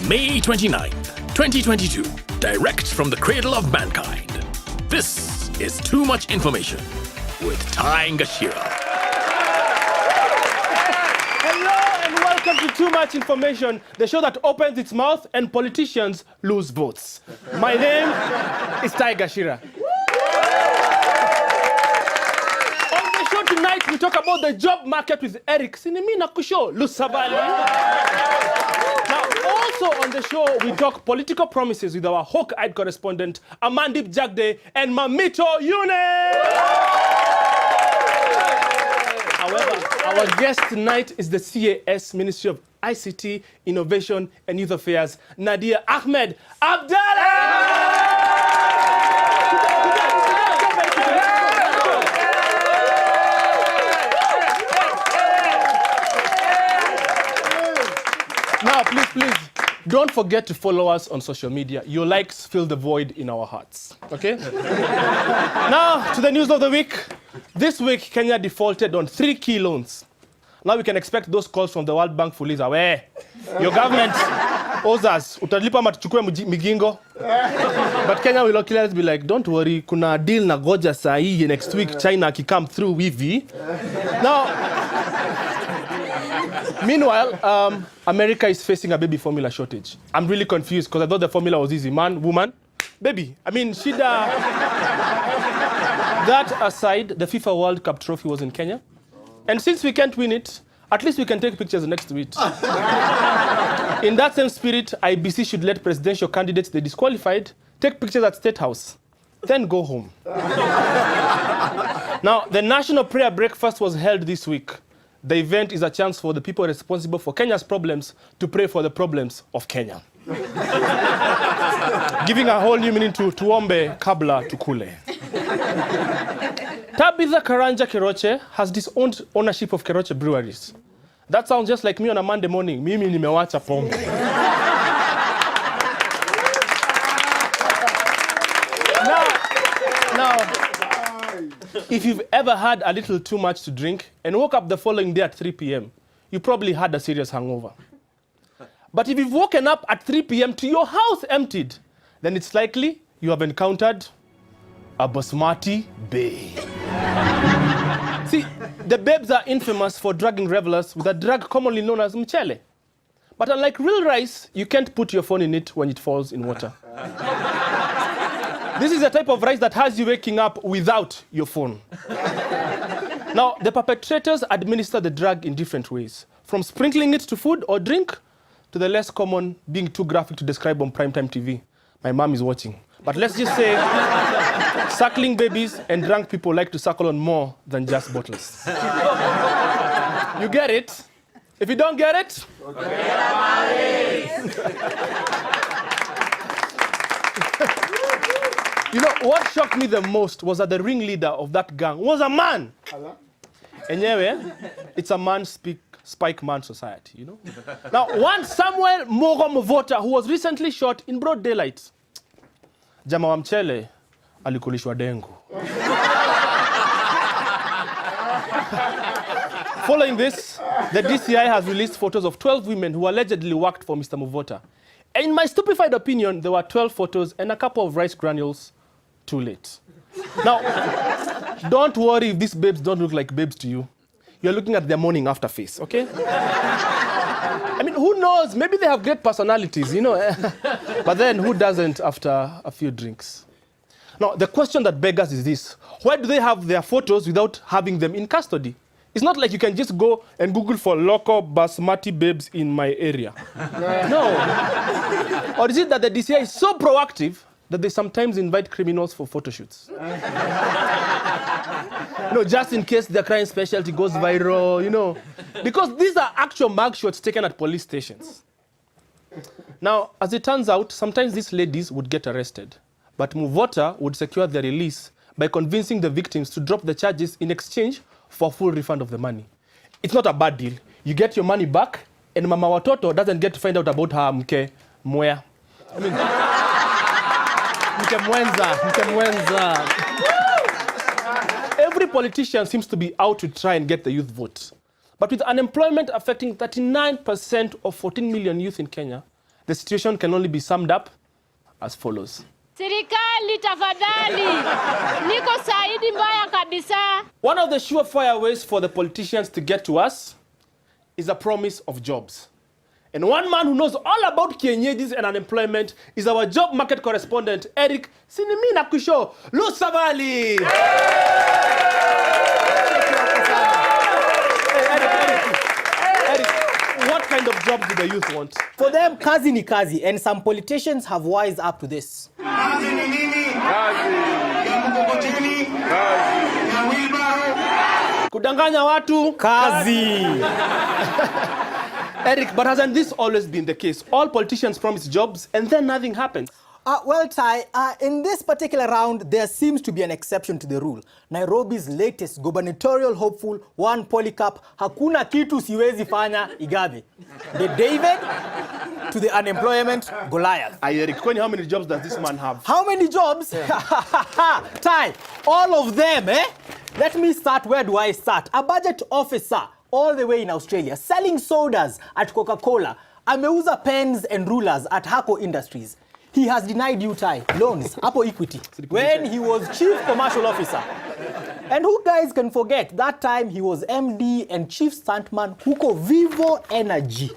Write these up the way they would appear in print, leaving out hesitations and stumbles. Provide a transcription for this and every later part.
May 29th, 2022. Direct from the cradle of mankind. This is Too Much Information with Ngachira. Hello and welcome to Too Much Information, the show that opens its mouth and politicians lose votes. My name is Ngachira. On the show tonight, we talk about the job market with Eric Sinimina kushow, Lu Savali. Now, also on the show, we talk political promises with our hawk-eyed correspondent, Amandeep Jagde Mammito Eunice. However, our guest tonight is the CAS Ministry of ICT, Innovation and Youth Affairs, Nadia Ahmed Abdalla. Now, please, don't forget to follow us on social media. Your likes fill the void in our hearts, okay? Now, to the news of the week. This week, Kenya defaulted on 3 key loans. Now we can expect those calls from the World Bank Fuliza. Where? Your government owes us. Utalipa matuchukue migingo. But Kenya will clearly be like, don't worry, kuna deal na goja sahi next week China ki come through wivi. Now, meanwhile, America is facing a baby formula shortage. I'm really confused because I thought the formula was easy. Man, woman, baby. I mean, that aside, the FIFA World Cup trophy was in Kenya. And since we can't win it, at least we can take pictures next to it. In that same spirit, IBC should let presidential candidates they disqualified take pictures at State House, then go home. Now, the National Prayer Breakfast was held this week. The event is a chance for the people responsible for Kenya's problems to pray for the problems of Kenya. Giving a whole new meaning to tuombe kabla tukule. Tabitha Karanja Keroche has disowned ownership of Keroche breweries. That sounds just like me on a Monday morning. Mimi nimewacha pombe. Now, if you've ever had a little too much to drink and woke up the following day at 3 p.m., you probably had a serious hangover. But if you've woken up at 3 p.m. to your house emptied, then it's likely you have encountered a basmati babe. See, the babes are infamous for drugging revelers with a drug commonly known as mchele. But unlike real rice, you can't put your phone in it when it falls in water. This is the type of rice that has you waking up without your phone. Now, the perpetrators administer the drug in different ways, from sprinkling it to food or drink to the less common being too graphic to describe on primetime TV. My mom is watching. But let's just say, suckling babies and drunk people like to suckle on more than just bottles. You get it? If you don't get it, you know, what shocked me the most was that the ringleader of that gang was a man. Anyway, it's a man-spike man society, you know? Now, one Samuel Mogo Mvota, who was recently shot in broad daylight. Jama wa mchele alikulishwa dengu. Following this, the DCI has released photos of 12 women who allegedly worked for Mr. Mvota. And in my stupefied opinion, there were 12 photos and a couple of rice granules too late. Now, don't worry if these babes don't look like babes to you. You're looking at their morning after face, okay? I mean, who knows? Maybe they have great personalities, you know. But then who doesn't after a few drinks? Now, the question that beggars is this. Why do they have their photos without having them in custody? It's not like you can just go and Google for local basmati babes in my area. No. Or is it that the DCI is so proactive that they sometimes invite criminals for photo shoots? No, just in case their crime specialty goes viral, you know. Because these are actual mugshots taken at police stations. Now, as it turns out, sometimes these ladies would get arrested. But Mvota would secure their release by convincing the victims to drop the charges in exchange for full refund of the money. It's not a bad deal. You get your money back, and Mama Watoto doesn't get to find out about her mke mwea. I mean, mke mwenza. Every politician seems to be out to try and get the youth vote. But with unemployment affecting 39% of 14 million youth in Kenya, the situation can only be summed up as follows. Serikali tafadhali, niko saidi mbaya kabisa. One of the surefire ways for the politicians to get to us is a promise of jobs. And one man who knows all about kienyeji and unemployment is our job market correspondent, Eric Sinimina Kushow, Lu Savali. Eric, what kind of jobs do the youth want? For them, kazi ni kazi, and some politicians have wised up to this. Kudanganya watu. Kazi. Eric, but hasn't this always been the case? All politicians promise jobs and then nothing happens. Well, Ty, in this particular round, there seems to be an exception to the rule. Nairobi's latest gubernatorial hopeful, one Polycarp, hakuna kitu siwezi fanya Igabe. The David to the unemployment Goliath. Eric, how many jobs does this man have? How many jobs? Ty, all of them, eh? Let me start. Where do I start? A budget officer all the way in Australia, selling sodas at Coca-Cola. Ameuza pens and rulers at Hako Industries. He has denied you, Ty, loans, Apo Equity, when he was chief commercial officer. And who guys can forget, that time he was MD and chief stuntman, Huko Vivo Energy.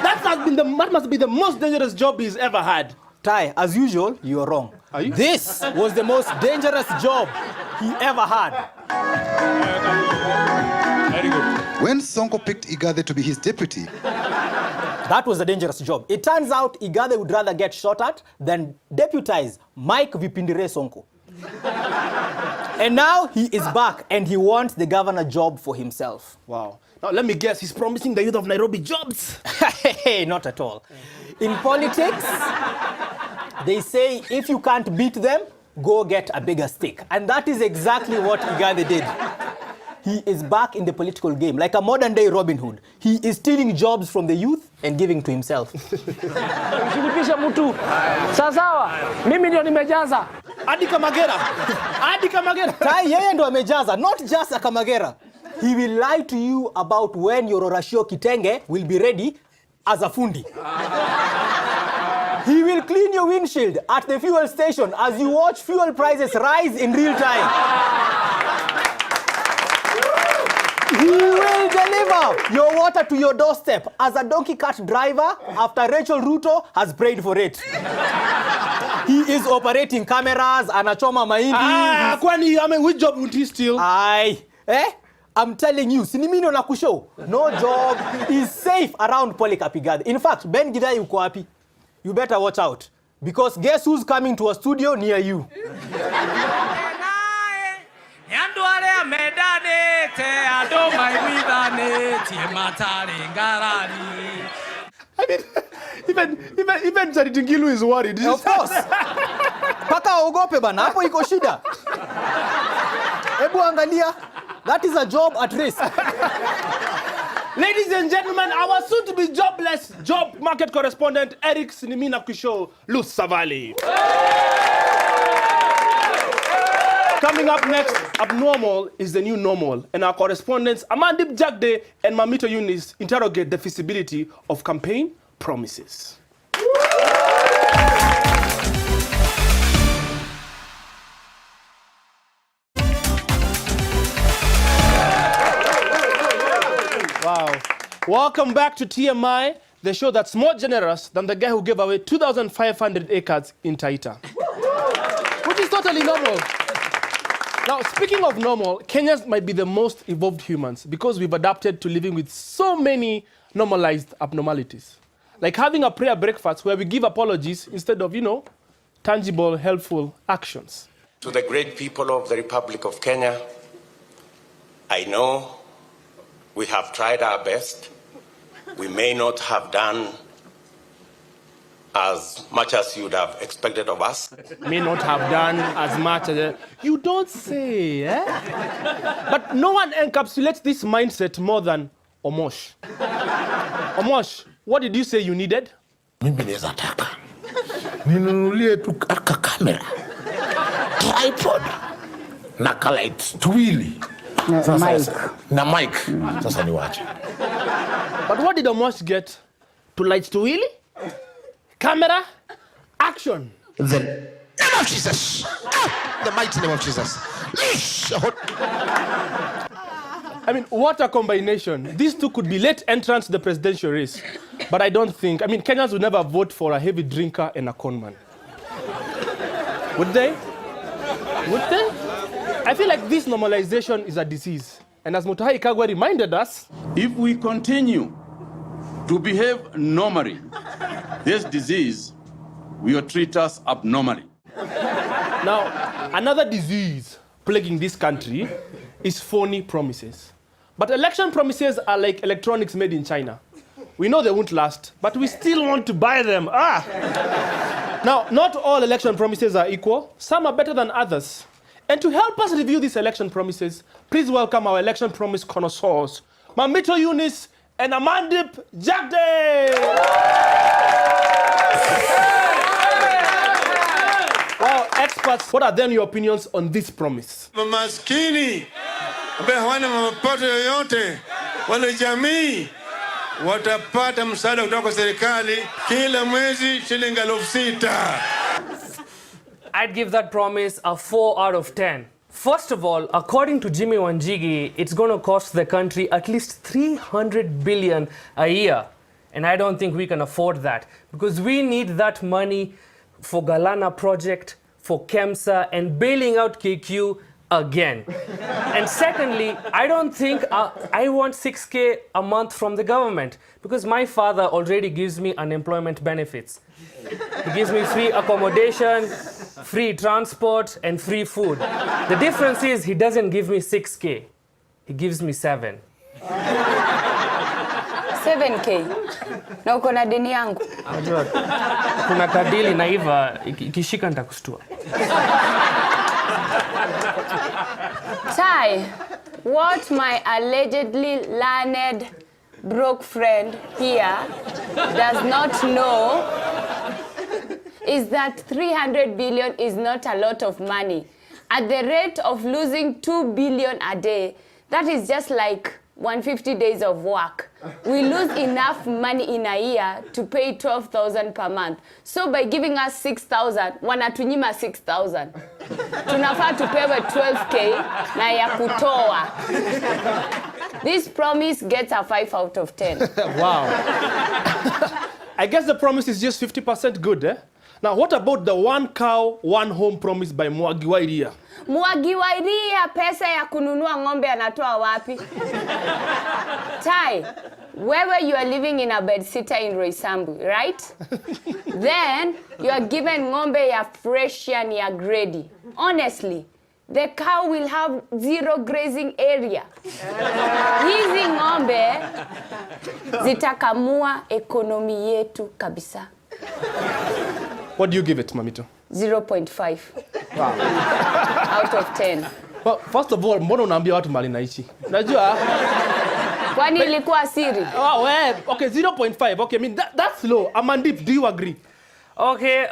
That must be the most dangerous job he's ever had. Ty, as usual, you're wrong. Are you? This was the most dangerous job he ever had. Very good. When Sonko picked Igathe to be his deputy, that was a dangerous job. It turns out Igathe would rather get shot at than deputize Mike Vipindire Sonko. And now he is back and he wants the governor job for himself. Wow. Now let me guess, he's promising the youth of Nairobi jobs. Not at all. In politics, they say if you can't beat them, go get a bigger stick. And that is exactly what Igathe did. He is back in the political game, like a modern day Robin Hood. He is stealing jobs from the youth and giving to himself. Usilipisha mtu. Sawa, mimi ndio nimejaza. Adi Kamagera. Adi Kamagera. Tai yeye ndo amejaza, not just a Kamagera. He will lie to you about when your Orashio Kitenge will be ready as a fundi. He will clean your windshield at the fuel station as you watch fuel prices rise in real time. He will deliver your water to your doorstep as a donkey cart driver after Rachel Ruto has prayed for it. He is operating cameras, anachoma mahindi. Kwani, which job would he steal? I'm telling you, Sinimino na Kushow, no job is safe around Polycarp Igathe. In fact, Ben Gidai uko wapi? You better watch out. Because guess who's coming to a studio near you? I mean, even Charitingilu is worried. Of course. Paka ogope bana, hapo iko shida. Ebu angalia, that is a job at risk. Ladies and gentlemen, our soon-to-be jobless job market correspondent, Eric Sinimina Kushow, Lu Savali. Coming up next, abnormal is the new normal, and our correspondents Amandeep Jagde and Mammito Eunice interrogate the feasibility of campaign promises. Wow. Welcome back to TMI, the show that's more generous than the guy who gave away 2,500 acres in Taita. Which is totally normal. Now, speaking of normal, Kenyans might be the most evolved humans because we've adapted to living with so many normalized abnormalities. Like having a prayer breakfast where we give apologies instead of, tangible, helpful actions. To the great people of the Republic of Kenya, I know we have tried our best. We may not have done as much as you'd have expected of us. May not have done as much as... You don't say, eh? But no one encapsulates this mindset more than Omosh. Omosh, what did you say you needed? Mimi naweza taka ninunulie tu aka kamera tripod na kalights tuwili na mic. Sasa niwache. But what did Omosh get? To lights to wheelie? Camera? Action! The name of Jesus. The mighty name of Jesus. I mean, what a combination. These two could be late entrants to the presidential race. But I don't think, Kenyans would never vote for a heavy drinker and a conman. Would they? Would they? I feel like this normalization is a disease. And as Mutahi Kagwe reminded us, if we continue to behave normally, this disease will treat us abnormally. Now, another disease plaguing this country is phony promises. But election promises are like electronics made in China. We know they won't last, but we still want to buy them. Now, not all election promises are equal. Some are better than others. And to help us review these election promises, please welcome our election promise connoisseurs, Mammito Eunice and Amandeep Jagde. Wow, experts, what are then your opinions on this promise? Maskini ambaye hawana mapato yoyote, wale jamii watapata msaada kutoka kwa serikali kila mwezi shilingi 6,000. I'd give that promise a 4 out of 10. First of all, according to Jimmy Wanjigi, it's going to cost the country at least 300 billion a year. And I don't think we can afford that because we need that money for Galana project, for KEMSA, and bailing out KQ again. And secondly, I don't think I want 6K a month from the government because my father already gives me unemployment benefits. He gives me free accommodation, free transport, and free food. The difference is he doesn't give me 6K. He gives me 7. 7K. Na uko na deni yangu. Kuna kadili na iva ikishika nitakustua. Tai, what my allegedly learned broke friend here does not know is that 300 billion is not a lot of money. At the rate of losing 2 billion a day, that is just like 150 days of work. We lose enough money in a year to pay 12,000 per month. So by giving us 6,000, wanatunyima 6,000. Tunafaa tupewe 12K na ya kutoa. This promise gets a 5 out of 10. Wow. I guess the promise is just 50% good, eh? Now, what about the 1 cow, 1 home promise by Mwangi wa Iria? Mwangi wa Iria pesa ya kununua ng'ombe anatoa wapi? Tai, wherever you are living in a bedsitter in Roysambu, right? Then you are given ng'ombe ya Fresian ya grade. Honestly, the cow will have 0 grazing area. Hizi ng'ombe zitakamua ekonomi yetu kabisa. What do you give it, Mamito? 0.5. Wow. Out of 10. Well, first of all, mbona unaambia watu mali naishi? Unajua? Kwani ilikuwa siri? Oh, well, okay, 0.5. Okay, that's low. Amandeep, do you agree? Okay,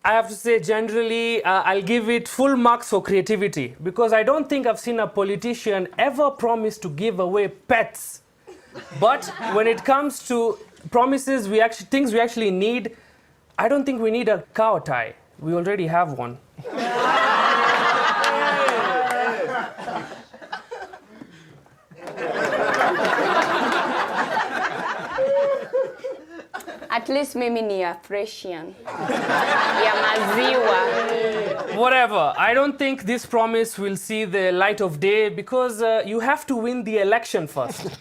I have to say generally, I'll give it full marks for creativity because I don't think I've seen a politician ever promise to give away pets. But when it comes to promises, things we actually need, I don't think we need a cow tie. We already have one. At least mimi ni ya Fresian. Ya maziwa. Whatever. I don't think this promise will see the light of day because you have to win the election first.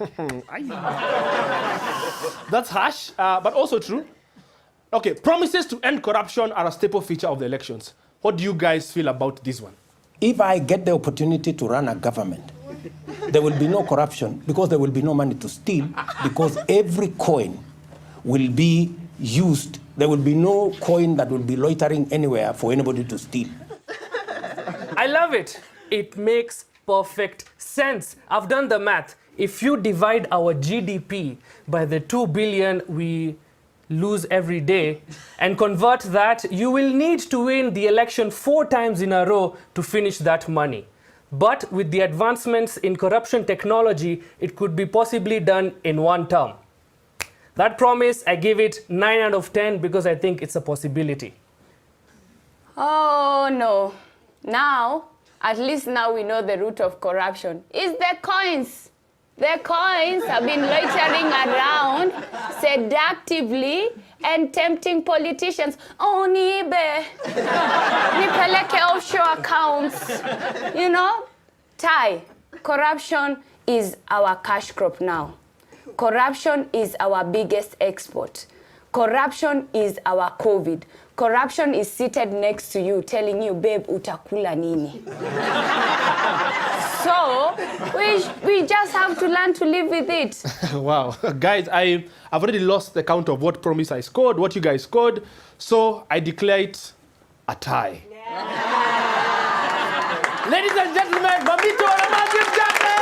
That's harsh, but also true. Okay, promises to end corruption are a staple feature of the elections. What do you guys feel about this one? If I get the opportunity to run a government, there will be no corruption because there will be no money to steal because every coin will be used. There will be no coin that will be loitering anywhere for anybody to steal. I love it. It makes perfect sense. I've done the math. If you divide our GDP by the 2 billion we lose every day, and convert that, you will need to win the election 4 times in a row to finish that money. But with the advancements in corruption technology, it could be possibly done in 1 term. That promise, I give it 9 out of 10 because I think it's a possibility. Oh, no. Now, at least now we know the root of corruption. It's the coins. The coins have been loitering around seductively and tempting politicians. Oh, nibe. Nipeleke offshore accounts. You know? Tai, corruption is our cash crop now. Corruption is our biggest export. Corruption is our COVID. Corruption is seated next to you, telling you, babe, utakula nini. So, we just have to learn to live with it. Wow. Guys, I've already lost the count of what promise I scored, what you guys scored. So, I declare it a tie. Ladies and gentlemen, Mammito and Amandeep Jagde!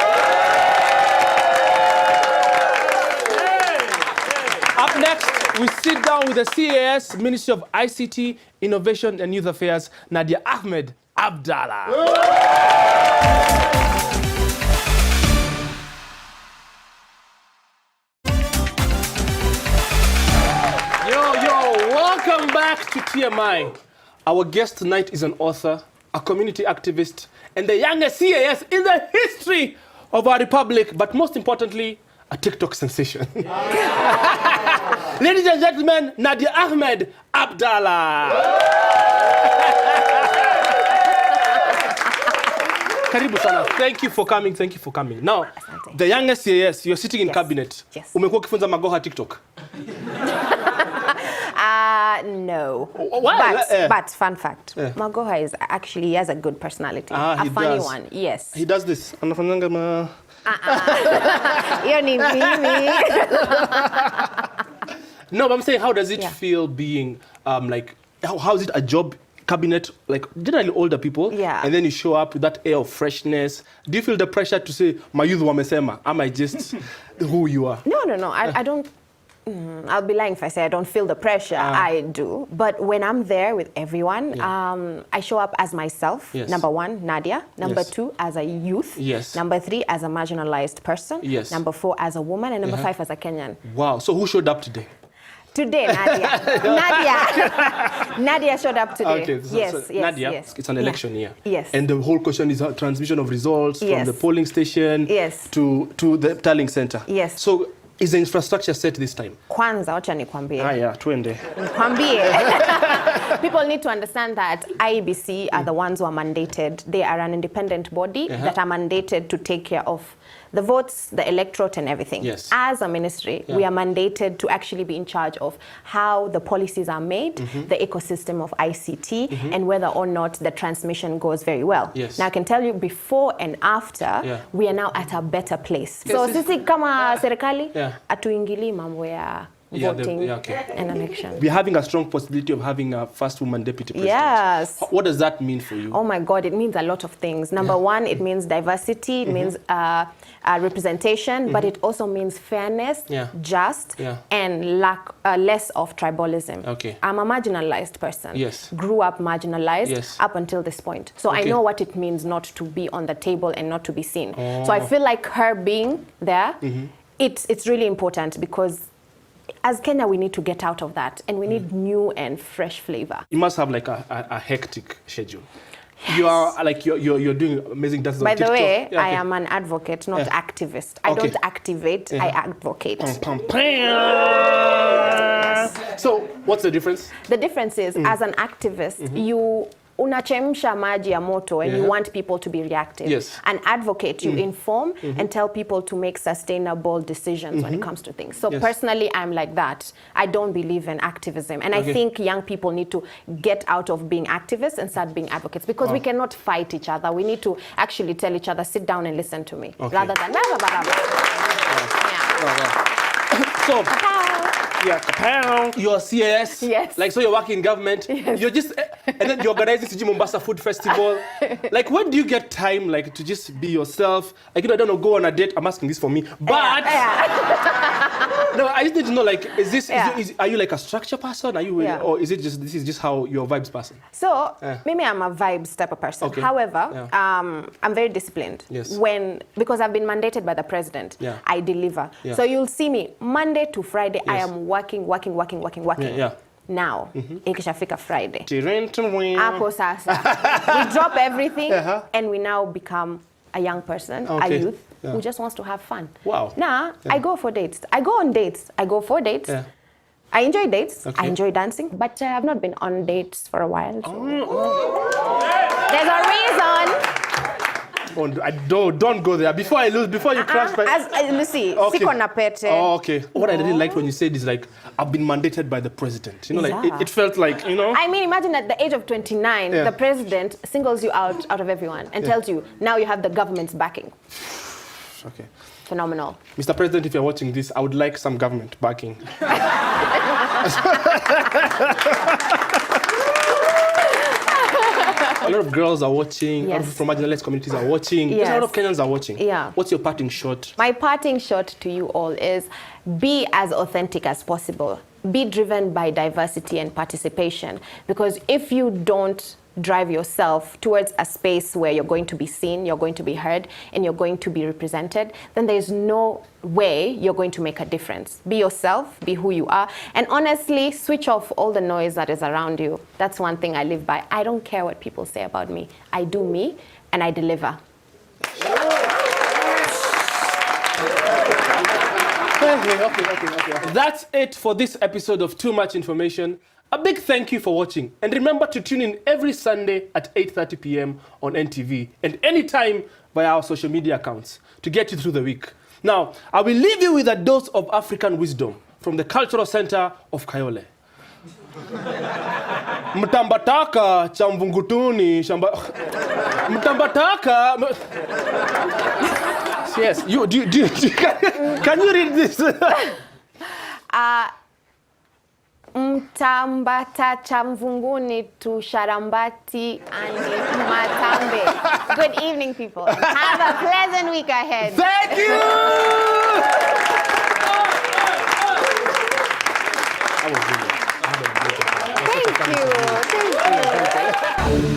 Up next, we sit down with the CAS Ministry of ICT, Innovation and Youth Affairs, Nadia Ahmed Abdalla. Welcome back to TMI. Our guest tonight is an author, a community activist, and the youngest CAS in the history of our republic, but most importantly, a TikTok sensation. Ladies and gentlemen, Nadia Ahmed Abdalla. Karibu sana. Thank you for coming. Thank you for coming. Now, the youngest CAS, you're sitting in cabinet. Yes. Umekuwa ukifunza magoha TikTok. No. Why? But fun fact, Magoha is actually, he has a good personality. A funny one, yes. He does this. Anafanyanga ma... Hiyo ni mimi. No, but I'm saying, how does it feel being, like, how is it a job cabinet, like generally older people, and then you show up with that air of freshness? Do you feel the pressure to say, mayudhu wamesema, am I just who you are? No. I don't. I'll be lying if I say I don't feel the pressure. I do. But when I'm there with everyone, I show up as myself. Yes. Number 1, Nadia. Number 2, as a youth. Yes. Number 3, as a marginalized person. Yes. Number 4, as a woman. And number 5, as a Kenyan. Wow. So who showed up today? Today, Nadia. Nadia showed up today. Okay. Yes, Nadia, yes. it's an election year. Yes. And the whole question is transmission of results from the polling station to the tallying center. Yes. So is the infrastructure set this time? Kwanza, wacha nikwambie. Twende. Nikwambie. People need to understand that IEBC are the ones who are mandated. They are an independent body that are mandated to take care of the votes, the electorate, and everything. Yes. As a ministry, we are mandated to actually be in charge of how the policies are made, the ecosystem of ICT, and whether or not the transmission goes very well. Yes. Now, I can tell you before and after, we are now at a better place. So, sisi kama serikali, atuingili mambo ya voting and election. We're having a strong possibility of having a first woman deputy president. Yes. What does that mean for you? Oh my God, it means a lot of things. Number 1, it means diversity, it means representation, but it also means fairness, just, and less of tribalism. Okay. I'm a marginalized person. Yes. Grew up marginalized up until this point. So I know what it means not to be on the table and not to be seen. So I feel like her being there, it's really important because as Kenya, we need to get out of that, and we need new and fresh flavor. You must have like a hectic schedule. Yes. You are like you're doing amazing dances on TikTok. By the way, I am an advocate, not activist. I don't activate, I advocate. So, what's the difference? The difference is, as an activist, you unachemsha maji ya moto and you want people to be reactive. Yes. An advocate, you inform and tell people to make sustainable decisions when it comes to things. So personally, I'm like that. I don't believe in activism. And I think young people need to get out of being activists and start being advocates because we cannot fight each other. We need to actually tell each other, sit down and listen to me. Rather than So, you're CAS. Yes. Like, so you're working in government. Yes. You're just and then you're organizing Siji Mombasa Food Festival. Like, when do you get time, like, to just be yourself? Like, you know, I don't know, go on a date. I'm asking this for me, but no, I just need to know, like, is this? Are you like a structure person? Are you, or is it just this is just how your vibes person? So maybe I'm a vibes type of person. Okay. However, I'm very disciplined. Yes. Because I've been mandated by the president, I deliver. Yeah. So you'll see me Monday to Friday. I Yes. am working. Yeah. Now, ikishafika Friday. Hapo Hapo sasa. We drop everything and we now become a young person, a youth who just wants to have fun. Wow. Now, I go for dates. I go on dates. I go for dates. Yeah. I enjoy dates. Okay. I enjoy dancing, but I have not been on dates for a while. So. There's a reason. Don't go there. Before you crash my... Lucy, Okay. siko na pete. Oh, okay. What I really liked when you said is like, I've been mandated by the president. You know, like, it felt like, you know... I mean, imagine at the age of 29, the president singles you out of everyone and tells you, now you have the government's backing. Okay. Phenomenal. Mr. President, if you're watching this, I would like some government backing. A lot of girls are watching, a lot of people from marginalized communities are watching. Yes. A lot of Kenyans are watching. Yeah. What's your parting shot? My parting shot to you all is be as authentic as possible. Be driven by diversity and participation. Because if you don't drive yourself towards a space where you're going to be seen, you're going to be heard, and you're going to be represented, then there's no way you're going to make a difference. Be yourself, be who you are, and honestly, switch off all the noise that is around you. That's one thing I live by. I don't care what people say about me. I do me, and I deliver. Okay. That's it for this episode of Too Much Information. A big thank you for watching, and remember to tune in every Sunday at 8:30 p.m. on NTV and anytime via our social media accounts to get you through the week. Now, I will leave you with a dose of African wisdom from the Cultural Center of Kayole. Mtambataka cha mvungutuni shamba. Mtambataka. Yes, can you read this? Mtambata cha mvunguni tu sharambati ani matambe. Good evening, people. And have a pleasant week ahead. Thank you! Thank you.